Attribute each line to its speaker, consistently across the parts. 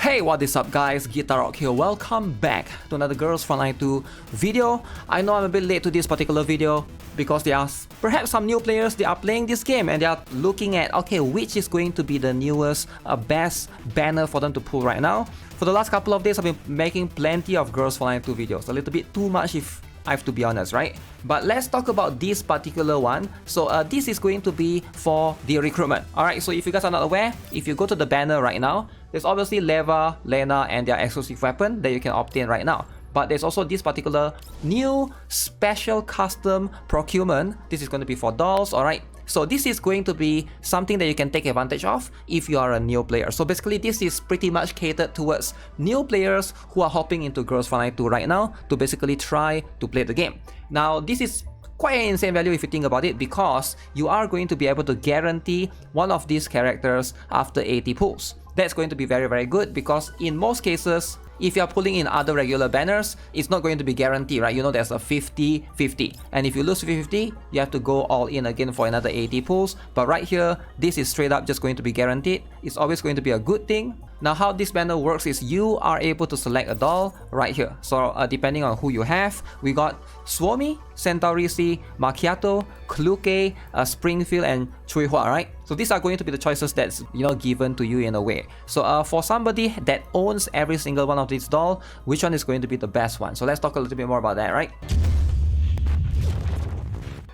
Speaker 1: Hey, what is up guys, GuitarRock here. Welcome back to another Girls Frontline 2 video. I know I'm a bit late to this particular video because there are perhaps some new players, they are playing this game and they are looking at, okay, which is going to be the newest, best banner for them to pull right now. For the last couple of days, I've been making plenty of Girls Frontline 2 videos. A little bit too much if I have to be honest, right? But let's talk about this particular one. So this is going to be for the recruitment. Alright, so if you guys are not aware, if you go to the banner right now, there's obviously Leva, Lena, and their exclusive weapon that you can obtain right now. But there's also this particular new special custom procurement. This is going to be for dolls, alright? So this is going to be something that you can take advantage of if you are a new player. So basically this is pretty much catered towards new players who are hopping into Girls Frontline 2 right now to basically try to play the game. Now this is quite an insane value if you think about it, because you are going to be able to guarantee one of these characters after 80 pulls. That's going to be very good, because in most cases, if you're pulling in other regular banners, it's not going to be guaranteed, right? You know there's a 50-50. And if you lose 50-50, you have to go all in again for another 80 pulls. But right here, this is straight up just going to be guaranteed. It's always going to be a good thing. Now how this banner works is you are able to select a doll right here. So depending on who you have, we got Suomi, Centaurisi, Macchiato, Kluke, Springfield, and Chuihua, right? So these are going to be the choices that's, you know, given to you in a way. So for somebody that owns every single one of these dolls, which one is going to be the best one? So let's talk a little bit more about that, right?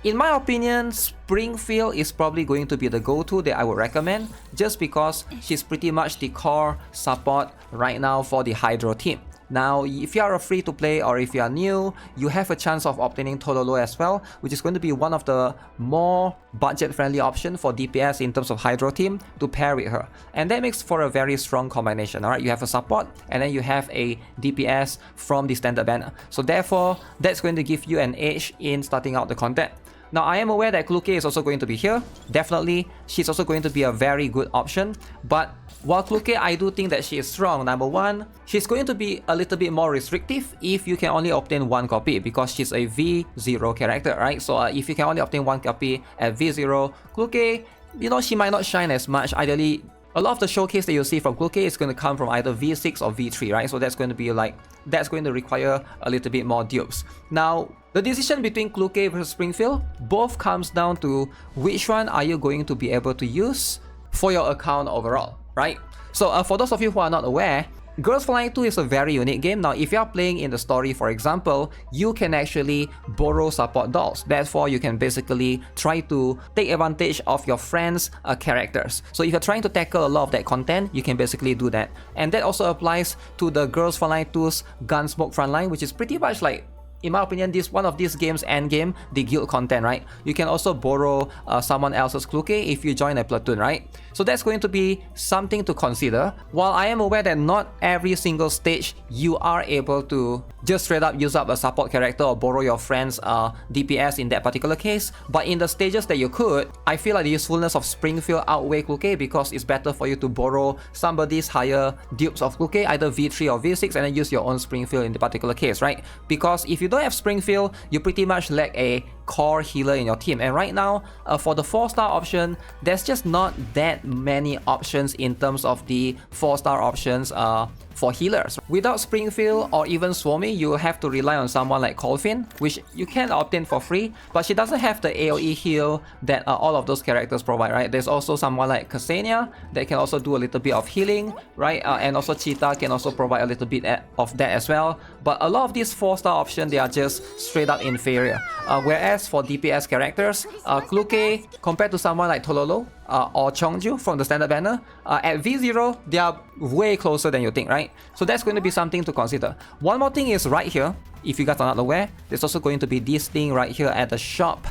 Speaker 1: In my opinion, Springfield is probably going to be the go-to that I would recommend, just because she's pretty much the core support right now for the Hydro team. Now, if you are a free-to-play or if you are new, you have a chance of obtaining Tololo as well, which is going to be one of the more budget-friendly options for DPS in terms of Hydro team to pair with her. And that makes for a very strong combination, alright? You have a support and then you have a DPS from the standard banner. So therefore, that's going to give you an edge in starting out the content. Now, I am aware that Kluke is also going to be here. Definitely, she's also going to be a very good option. But while Kluke, I do think that she is strong. Number one, she's going to be a little bit more restrictive if you can only obtain one copy, because she's a V0 character, right? So if you can only obtain one copy at V0, Kluke, you know, she might not shine as much. Ideally, a lot of the showcase that you'll see from Kluke is going to come from either V6 or V3, right? So that's going to be like, that's going to require a little bit more dupes. Now, the decision between Kluke versus Springfield both comes down to which one are you going to be able to use for your account overall, right? So for those of you who are not aware, Girls Frontline 2 is a very unique game. Now, if you are playing in the story, for example, you can actually borrow support dolls. Therefore, you can basically try to take advantage of your friends' characters. So if you're trying to tackle a lot of that content, you can basically do that. And that also applies to the Girls Frontline 2's Gunsmoke Frontline, which is pretty much like, in my opinion, this one of these games endgame, the guild content, right? You can also borrow someone else's Kluke if you join a platoon, right? So that's going to be something to consider. While I am aware that not every single stage you are able to just straight up use up a support character or borrow your friend's DPS in that particular case, but in the stages that you could, I feel like the usefulness of Springfield outweigh Kluke, because it's better for you to borrow somebody's higher dupes of Kluke, either V3 or V6, and then use your own Springfield in the particular case, right? Because if you don't have Springfield, you pretty much lack a core healer in your team. And right now, for the 4-star option, there's just not that many options in terms of the 4-star options for healers. Without Springfield or even Suomi, you have to rely on someone like Colfin, which you can obtain for free, but she doesn't have the AoE heal that all of those characters provide, right? There's also someone like Ksenia that can also do a little bit of healing, right? And also Cheetah can also provide a little bit of that as well. But a lot of these 4-star options, they are just straight up inferior. Whereas for DPS characters, Kluke, compared to someone like Tololo, or Chongju from the standard banner, at V0, they are way closer than you think, right? So that's going to be something to consider. One more thing is right here, if you guys are not aware, there's also going to be this thing right here at the shop.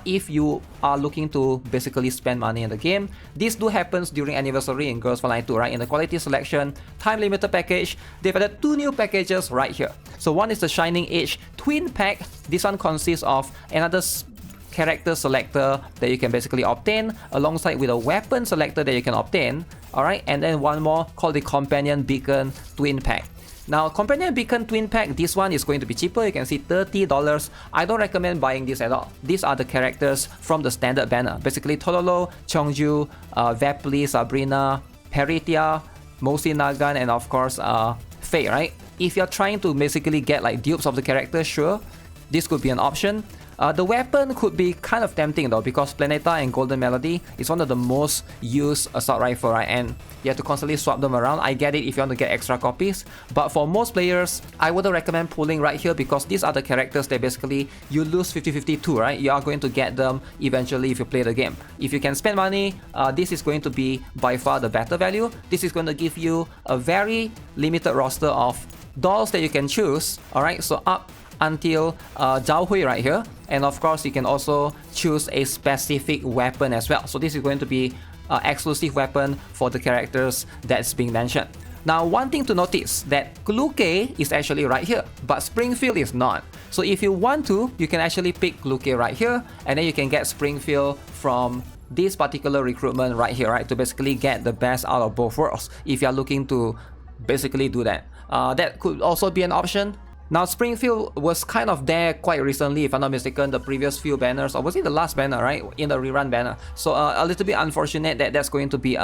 Speaker 1: If you are looking to basically spend money in the game, this do happens during anniversary in Girls Frontline 2, right? In the quality selection, time limited package, they've added 2 new packages right here. So one is the Shining Age Twin Pack. This one consists of another character selector that you can basically obtain, alongside with a weapon selector that you can obtain, alright, and then one more called the Companion Beacon Twin Pack. Now, Companion Beacon Twin Pack, this one is going to be cheaper. You can see $30. I don't recommend buying this at all. These are the characters from the standard banner. Basically, Tololo, Chongju, Vepli, Sabrina, Peritia, Mosi Nagan, and of course Faye, right? If you're trying to basically get like dupes of the character, sure, this could be an option. The weapon could be kind of tempting though, because Planeta and Golden Melody is one of the most used assault rifle, right? And you have to constantly swap them around. I get it if you want to get extra copies, but for most players, I wouldn't recommend pulling right here, because these are the characters that basically you lose 50-50 to, right? You are going to get them eventually if you play the game. If you can spend money, this is going to be by far the better value. This is going to give you a very limited roster of dolls that you can choose, alright? So up until Zhao Hui right here, and of course you can also choose a specific weapon as well. So this is going to be exclusive weapon for the characters that's being mentioned. Now, one thing to notice that Gluke is actually right here, but Springfield is not. So if you want to, you can actually pick Gluke right here, and then you can get Springfield from this particular recruitment right here, right? To basically get the best out of both worlds. If you're looking to basically do that, that could also be an option. Now, Springfield was kind of there quite recently, if I'm not mistaken, the previous few banners, or was it the last banner, right? In the rerun banner. So a little bit unfortunate that that's going to be,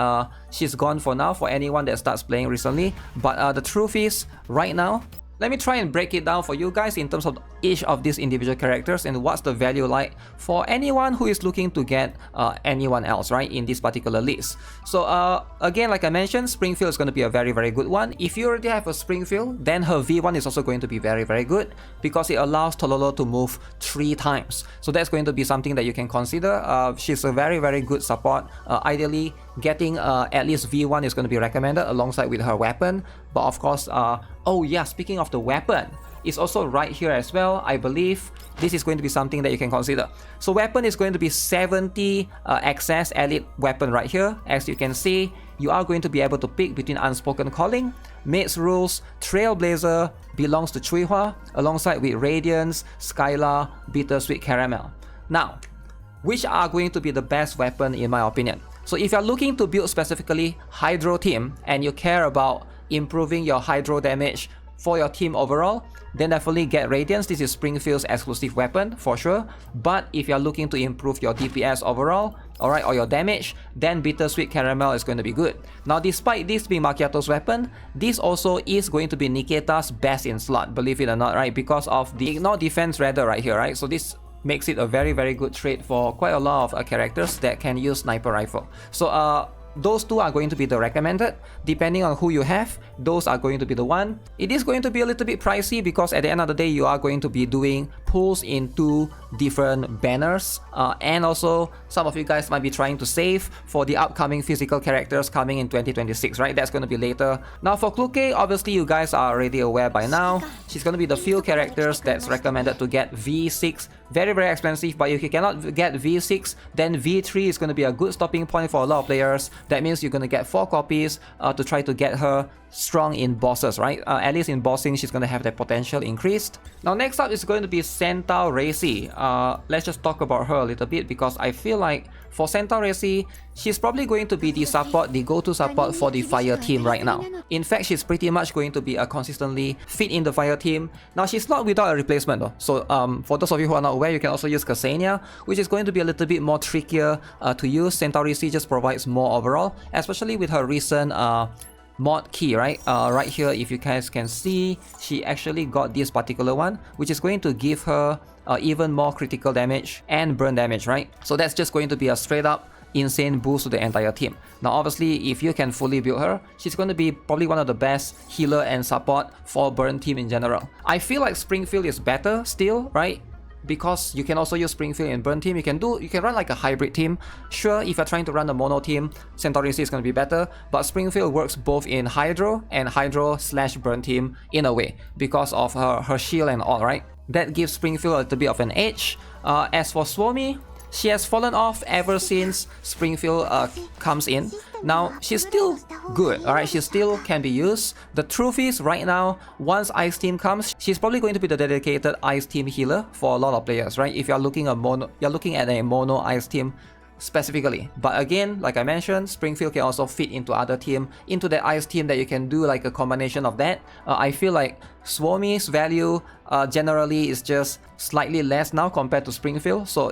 Speaker 1: she's gone for now for anyone that starts playing recently. But the truth is, right now, let me try and break it down for you guys in terms of each of these individual characters and what's the value like for anyone who is looking to get anyone else, right, in this particular list. So again, like I mentioned, Springfield is going to be a very, very good one. If you already have a Springfield, then her V1 is also going to be very, very good, because it allows Tololo to move 3 times. So that's going to be something that you can consider. She's a very, very good support. Ideally, getting at least V1 is going to be recommended alongside with her weapon. But of course, oh yeah, speaking of the weapon, it's also right here as well. I believe this is going to be something that you can consider. So weapon is going to be 70 access elite weapon right here. As you can see, you are going to be able to pick between Unspoken Calling, Maid's Rules, Trailblazer, belongs to Chuihua, alongside with Radiance, Skylar, Bittersweet Caramel. Now, which are going to be the best weapon in my opinion? So if you're looking to build specifically Hydro team and you care about improving your Hydro damage for your team overall, then definitely get Radiance. This is Springfield's exclusive weapon for sure. But if you're looking to improve your DPS overall, alright, or your damage, then Bittersweet Caramel is going to be good. Now, despite this being Macchiato's weapon, this also is going to be Nikita's best in slot, believe it or not, right? Because of the Ignore Defense Radar right here, right? So this makes it a very, very good trade for quite a lot of characters that can use Sniper Rifle. So those two are going to be the recommended. Depending on who you have, those are going to be the one. It is going to be a little bit pricey, because at the end of the day, you are going to be doing pulls in 2 different banners, and also some of you guys might be trying to save for the upcoming physical characters coming in 2026, right? That's going to be later. Now for Kluke, obviously you guys are already aware by now. She's going to be the few characters that's recommended to get V6. Very, very expensive, but if you cannot get V6, then V3 is going to be a good stopping point for a lot of players. That means you're going to get 4 copies to try to get her strong in bosses, right? At least in bossing, she's going to have that potential increased. Now next up is going to be Centaur Racy. Let's just talk about her a little bit, because I feel like for Centaur Racy, she's probably going to be the support, the go-to support for the fire team right now. In fact, she's pretty much going to be a consistently fit in the fire team. Now she's not without a replacement though. So for those of you who are not aware, you can also use Ksenia, which is going to be a little bit more trickier to use. Centaur Racy just provides more overall, especially with her recent mod key, right? Right here, if you guys can see, she actually got this particular one, which is going to give her even more critical damage and burn damage, right? So that's just going to be a straight up insane boost to the entire team. Now obviously, if you can fully build her, she's going to be probably one of the best healer and support for burn team in general. I feel like Springfield is better still, right? Because you can also use Springfield in burn team. You can run like a hybrid team. Sure, if you're trying to run a mono team, Centaur Racy is going to be better, but Springfield works both in Hydro and Hydro/burn team in a way, because of her shield and all, right? That gives Springfield a little bit of an edge. As for Swarmy, she has fallen off ever since Springfield comes in. Now, she's still good, alright? She still can be used. The truth is, right now, once Ice Team comes, she's probably going to be the dedicated Ice Team healer for a lot of players, right? If you're looking at a mono Ice Team specifically. But again, like I mentioned, Springfield can also fit into other team, into the Ice Team, that you can do like a combination of that. I feel like Swarmy's value generally is just slightly less now compared to Springfield. So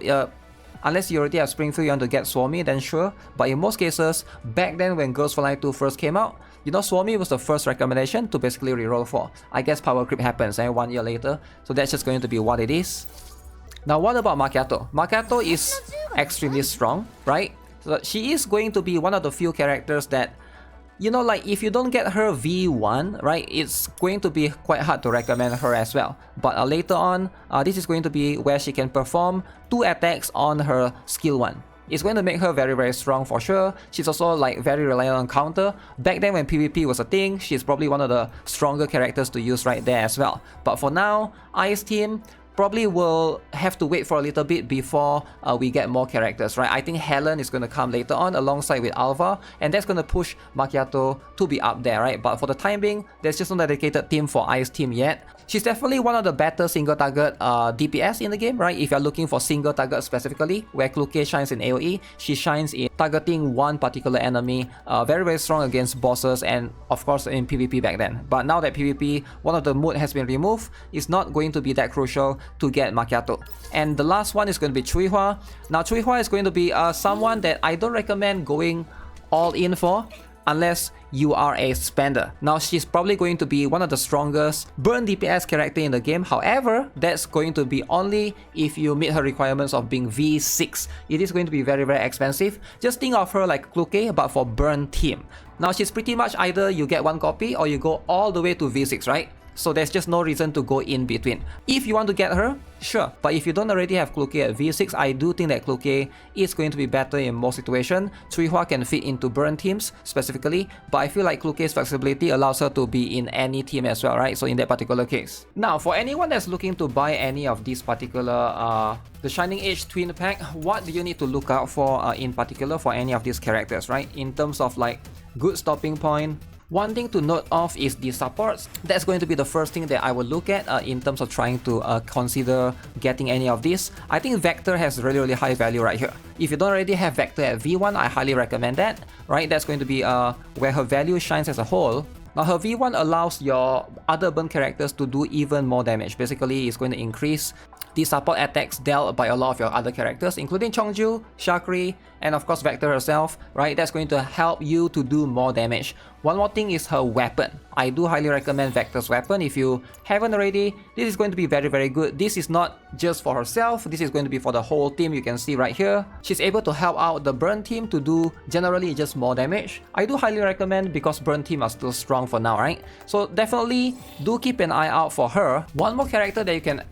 Speaker 1: unless you already have Springfield, you want to get Swarmy, then sure. But in most cases, back then when Girls for Life 2 first came out, You know, Swami was the first recommendation to basically reroll for. I guess power creep happens 1 year later, so that's just going to be what it is. Now what about Macchiato? Macchiato is extremely strong, right? So she is going to be one of the few characters that, you know, like if you don't get her V1, right, it's going to be quite hard to recommend her as well. But later on, this is going to be where she can perform 2 attacks on her skill 1. It's going to make her very, very strong for sure. She's also like very reliant on counter. Back then when PvP was a thing, she's probably one of the stronger characters to use right there as well. But for now, Ice Team probably will have to wait for a little bit before we get more characters, right? I think Helen is going to come later on alongside with Alva, and that's going to push Macchiato to be up there, right? But for the time being, there's just no dedicated team for Ice Team yet. She's definitely one of the better single target DPS in the game, right? If you're looking for single target specifically, where Kluke shines in AoE, she shines in targeting one particular enemy, very, very strong against bosses and of course in PvP back then. But now that PvP, one of the mode has been removed, it's not going to be that crucial to get Macchiato. And the last one is going to be Chuihua. Now Chuihua is going to be someone that I don't recommend going all in for unless you are a spender. Now she's probably going to be one of the strongest burn DPS character in the game. However, that's going to be only if you meet her requirements of being V6. It is going to be very, very expensive. Just think of her like Kluke but for burn team. Now she's pretty much either you get 1 copy or you go all the way to V6, right? So there's just no reason to go in between. If you want to get her, sure. But if you don't already have Kluke at V6, I do think that Kluke is going to be better in most situations. Chuihua can fit into burn teams specifically, but I feel like Kluke's flexibility allows her to be in any team as well, right? So in that particular case. Now, for anyone that's looking to buy any of these particular, the Shining Age Twin Pack, what do you need to look out for in particular for any of these characters, right? In terms of like good stopping point. One thing to note of is the supports. That's going to be the first thing that I will look at in terms of trying to consider getting any of these. I think Vector has really, really high value right here. If you don't already have Vector at V1, I highly recommend that, right? That's going to be where her value shines as a whole. Now her V1 allows your other burn characters to do even more damage. Basically, it's going to increase the support attacks dealt by a lot of your other characters, including Chongju, Shakri, and of course Vector herself, right? That's going to help you to do more damage. One more thing is her weapon. I do highly recommend Vector's weapon. If you haven't already, this is going to be very, very good. This is not just for herself, this is going to be for the whole team. You can see right here, she's able to help out the burn team to do generally just more damage. I do highly recommend because burn team are still strong for now, right? So definitely do keep an eye out for her. One more character that you can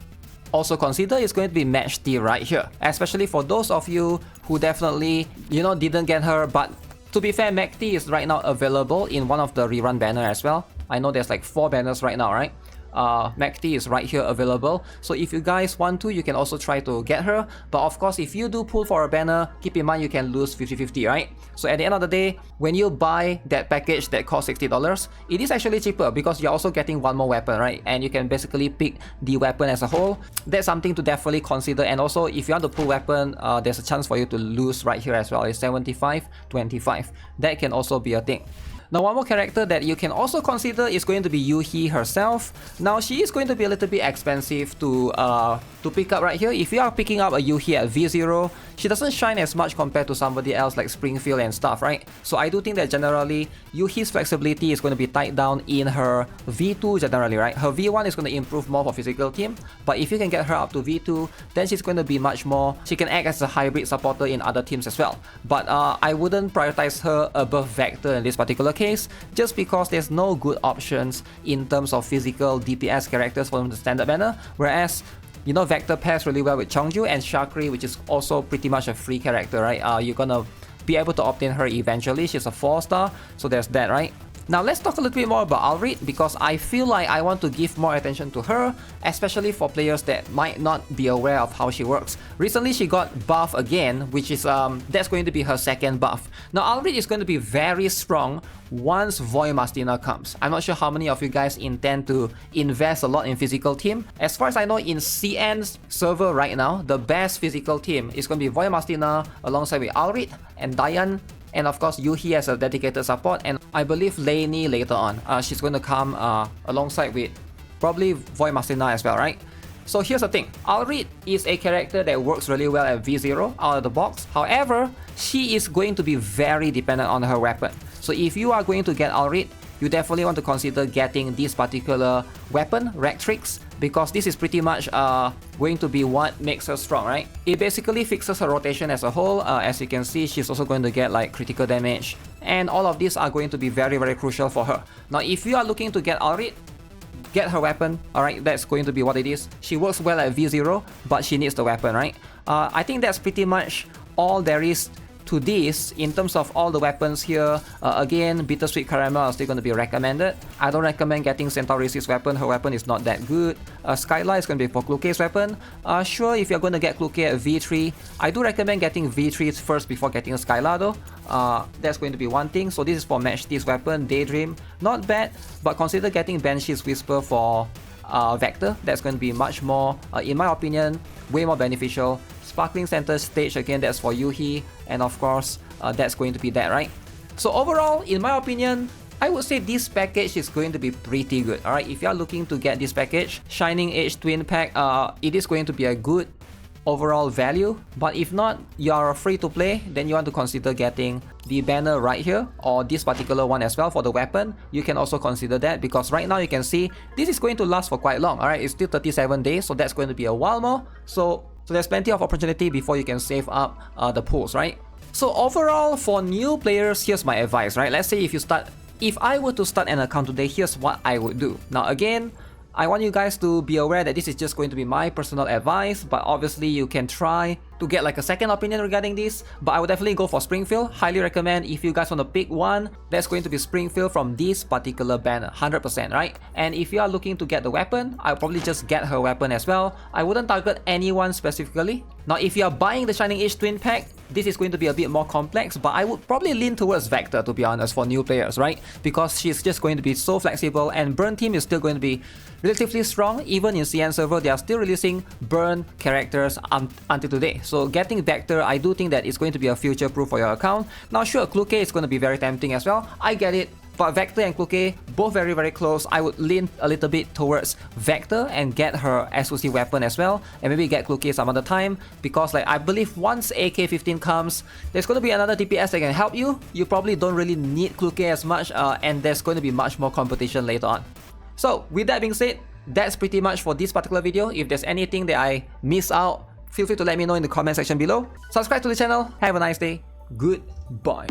Speaker 1: also consider is going to be Match D right here, especially for those of you who definitely, you know, didn't get her. But to be fair, Match D is right now available in one of the rerun banner as well. I know there's like 4 banners right now, right? Macti is right here available. So if you guys want to, you can also try to get her. But of course, if you do pull for a banner, keep in mind you can lose 50-50, right? So at the end of the day, when you buy that package that costs $60, it is actually cheaper because you're also getting one more weapon, right? And you can basically pick the weapon as a whole. That's something to definitely consider. And also, if you want to pull weapon, there's a chance for you to lose right here as well. It's 75-25. That can also be a thing. Now, one more character that you can also consider is going to be Yuhi herself. Now, she is going to be a little bit expensive to pick up right here. If you are picking up a Yuhi at V0, she doesn't shine as much compared to somebody else like Springfield and stuff, right? So I do think that generally, Yuhi's flexibility is going to be tied down in her V2 generally, right? Her V1 is going to improve more for physical team, but if you can get her up to V2, then she's going to be much more, she can act as a hybrid supporter in other teams as well. But I wouldn't prioritize her above Vector in this particular case, just because there's no good options in terms of physical DPS characters from the standard banner, whereas you know, Vector pairs really well with Chongju and Shakri, which is also pretty much a free character, right? You're gonna be able to obtain her eventually. She's a 4-star, so there's that, right? Now let's talk a little bit more about Alrit, because I feel like I want to give more attention to her, especially for players that might not be aware of how she works. Recently she got buff again, which is that's going to be her second buff. Now Alrit is going to be very strong once Voimastina comes. I'm not sure how many of you guys intend to invest a lot in physical team. As far as I know, in CN's server right now, the best physical team is going to be Voimastina alongside with Alrit and Dayan, and of course Yuhi as a dedicated support, and I believe Lainey later on. She's going to come alongside with probably Voimastina as well, right? So here's the thing, Alrit is a character that works really well at V0 out of the box. However, she is going to be very dependent on her weapon. So if you are going to get Alrit, you definitely want to consider getting this particular weapon, Rectrix, because this is pretty much going to be what makes her strong, right? It basically fixes her rotation as a whole. As you can see, she's also going to get like critical damage, and all of these are going to be very, very crucial for her. Now, if you are looking to get Aurit, get her weapon, alright, that's going to be what it is. She works well at V0, but she needs the weapon, right? I think that's pretty much all there is to this in terms of all the weapons here. Again, Bittersweet Caramel are still going to be recommended. I don't recommend getting Centaurisi's weapon, her weapon is not that good. Skylar is going to be for Kluke's weapon. Sure, if you're going to get Kluke at V3, I do recommend getting V3 first before getting Skylar though. That's going to be one thing. So this is for Match T's weapon, Daydream. Not bad, but consider getting Banshee's Whisper for Vector. That's going to be much more, in my opinion, way more beneficial. Sparkling Center Stage, again, that's for Yuhi, and of course, that's going to be that, right? So overall, in my opinion, I would say this package is going to be pretty good, alright? If you are looking to get this package, Shining Age Twin Pack, it is going to be a good overall value, but if not, you are free to play, then you want to consider getting the banner right here, or this particular one as well for the weapon. You can also consider that, because right now you can see this is going to last for quite long, alright? It's still 37 days, so that's going to be a while more. So there's plenty of opportunity before you can save up the pools, right? So overall, for new players, here's my advice, right? Let's say if I were to start an account today, here's what I would do. Now again, I want you guys to be aware that this is just going to be my personal advice, but obviously you can try to get like a second opinion regarding this. But I would definitely go for Springfield. Highly recommend. If you guys want to pick one, that's going to be Springfield from this particular banner, 100%, right? And if you are looking to get the weapon, I'll probably just get her weapon as well. I wouldn't target anyone specifically. Now, if you are buying the Shining Age Twin Pack, this is going to be a bit more complex, but I would probably lean towards Vector, to be honest, for new players, right? Because she's just going to be so flexible, and Burn team is still going to be relatively strong. Even in CN server, they are still releasing Burn characters until today. So getting Vector, I do think that it's going to be a future proof for your account. Now sure, Kluke is going to be very tempting as well. I get it. But Vector and Kluke, both very, very close. I would lean a little bit towards Vector and get her SOC weapon as well. And maybe get Kluke some other time. Because like I believe once AK-15 comes, there's going to be another DPS that can help you. You probably don't really need Kluke as much. And there's going to be much more competition later on. So with that being said, that's pretty much for this particular video. If there's anything that I miss out, feel free to let me know in the comment section below. Subscribe to the channel. Have a nice day. Goodbye.